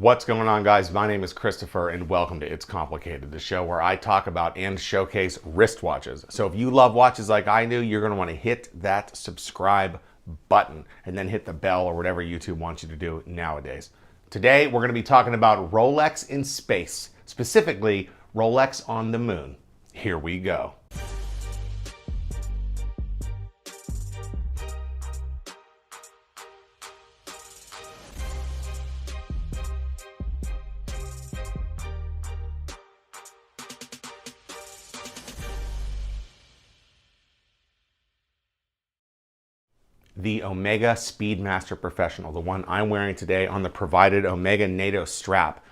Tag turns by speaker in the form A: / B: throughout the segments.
A: What's going on, guys? My name is Christopher and welcome to It's Complicated, the show where I talk about and showcase wristwatches. So if you love watches like I do, you're going to want to hit that subscribe button and then hit the bell or whatever YouTube wants you to do nowadays. Today, we're going to be talking about Rolex in space, specifically Rolex on the moon. Here we go. The Omega Speedmaster Professional, the one I'm wearing today on the provided Omega NATO strap,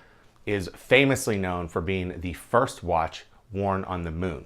A: is famously known for being the first watch worn on the moon.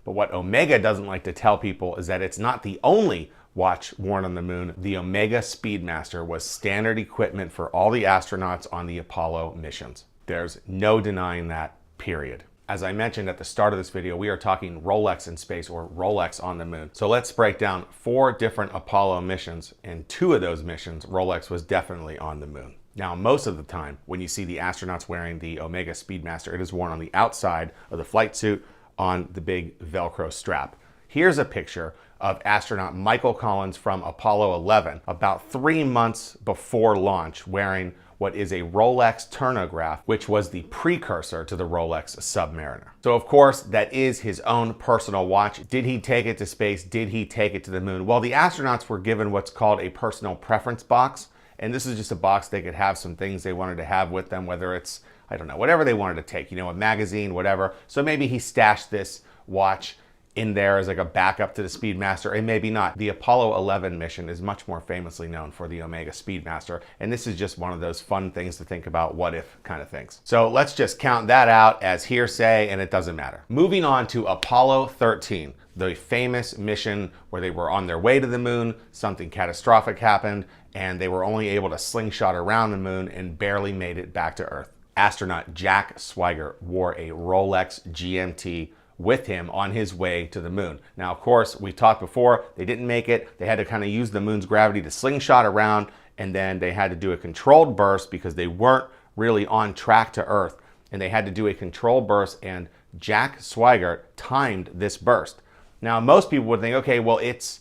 A: But what Omega doesn't like to tell people is that it's not the only watch worn on the moon. The Omega Speedmaster was standard equipment for all the astronauts on the Apollo missions. There's no denying that, period. As I mentioned at the start of this video, we are talking Rolex in space, or Rolex on the moon. So let's break down 4 different Apollo missions, and 2 of those missions, Rolex was definitely on the moon. Now, most of the time, when you see the astronauts wearing the Omega Speedmaster, it is worn on the outside of the flight suit on the big Velcro strap. Here's a picture of astronaut Michael Collins from Apollo 11, about 3 months before launch, wearing what is a Rolex turnograph, which was the precursor to the Rolex Submariner. So of course, that is his own personal watch. Did he take it to space? Did he take it to the moon? Well, the astronauts were given what's called a personal preference box. And this is just a box they could have some things they wanted to have with them, whether it's, I don't know, whatever they wanted to take, you know, a magazine, whatever. So maybe he stashed this watch in there as like a backup to the Speedmaster, and maybe not. The Apollo 11 mission is much more famously known for the Omega Speedmaster, and this is just one of those fun things to think about, what if kind of things. So let's just count that out as hearsay, and it doesn't matter. Moving on to Apollo 13, the famous mission where they were on their way to the moon, something catastrophic happened, and they were only able to slingshot around the moon and barely made it back to Earth. Astronaut Jack Swigert wore a Rolex GMT with him on his way to the moon. Now, of course, we talked before, they didn't make it. They had to kind of use the moon's gravity to slingshot around, and then they had to do a controlled burst because they weren't really on track to Earth, and they had to do a controlled burst, and Jack Swigert timed this burst. Now, most people would think, okay, well, it's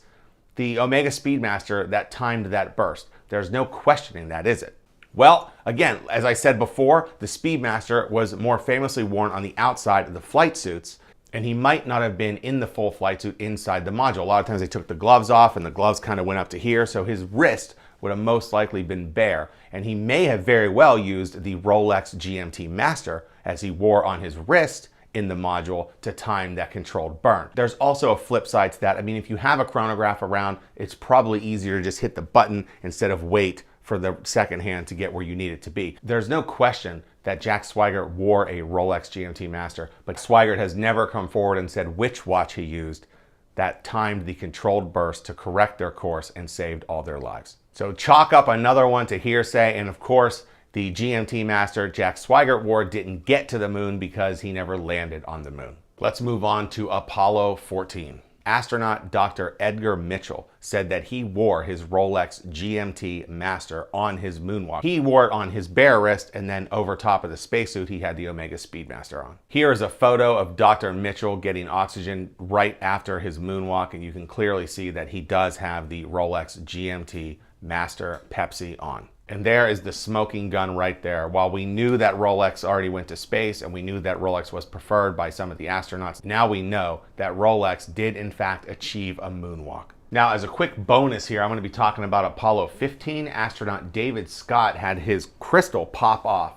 A: the Omega Speedmaster that timed that burst. There's no questioning that, is it? Well, again, as I said before, the Speedmaster was more famously worn on the outside of the flight suits, and he might not have been in the full flight suit inside the module. A lot of times they took the gloves off and the gloves kind of went up to here, so his wrist would have most likely been bare, and he may have very well used the Rolex GMT Master as he wore on his wrist in the module to time that controlled burn. There's also a flip side to that. I mean, if you have a chronograph around, it's probably easier to just hit the button instead of wait for the second hand to get where you need it to be. There's no question that Jack Swigert wore a Rolex GMT Master, but Swigert has never come forward and said which watch he used that timed the controlled burst to correct their course and saved all their lives. So chalk up another one to hearsay, and of course, the GMT Master Jack Swigert wore didn't get to the moon because he never landed on the moon. Let's move on to Apollo 14. Astronaut Dr. Edgar Mitchell said that he wore his Rolex GMT Master on his moonwalk. He wore it on his bare wrist, and then over top of the spacesuit, he had the Omega Speedmaster on. Here is a photo of Dr. Mitchell getting oxygen right after his moonwalk, and you can clearly see that he does have the Rolex GMT Master Pepsi on. And there is the smoking gun right there. While we knew that Rolex already went to space and we knew that Rolex was preferred by some of the astronauts, now we know that Rolex did in fact achieve a moonwalk. Now, as a quick bonus here, I'm going to be talking about Apollo 15. Astronaut David Scott had his crystal pop off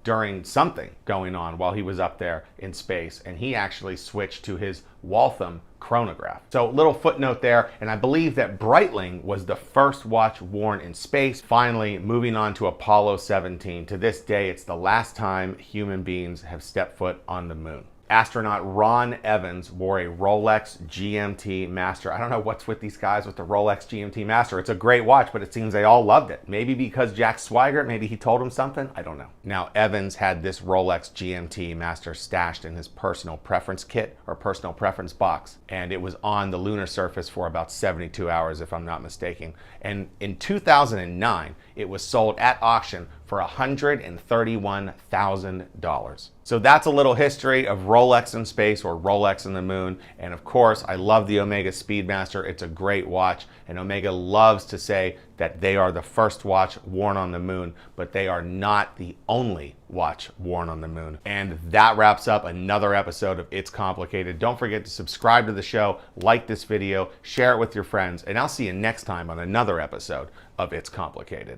A: during something going on while he was up there in space, and he actually switched to his Waltham chronograph. So little footnote there, and I believe that Breitling was the first watch worn in space. Finally, moving on to Apollo 17. To this day, it's the last time human beings have stepped foot on the moon. Astronaut Ron Evans wore a Rolex GMT Master. I don't know what's with these guys with the Rolex GMT Master. It's a great watch, but it seems they all loved it. Maybe because Jack Swigert, maybe he told him something. I don't know. Now, Evans had this Rolex GMT Master stashed in his personal preference kit or personal preference box, and it was on the lunar surface for about 72 hours, if I'm not mistaken. And in 2009, it was sold at auction for $131,000. So that's a little history of Rolex in space, or Rolex in the moon. And of course, I love the Omega Speedmaster. It's a great watch, and Omega loves to say that they are the first watch worn on the moon, but they are not the only watch worn on the moon. And that wraps up another episode of It's Complicated. Don't forget to subscribe to the show, like this video, share it with your friends, and I'll see you next time on another episode of It's Complicated.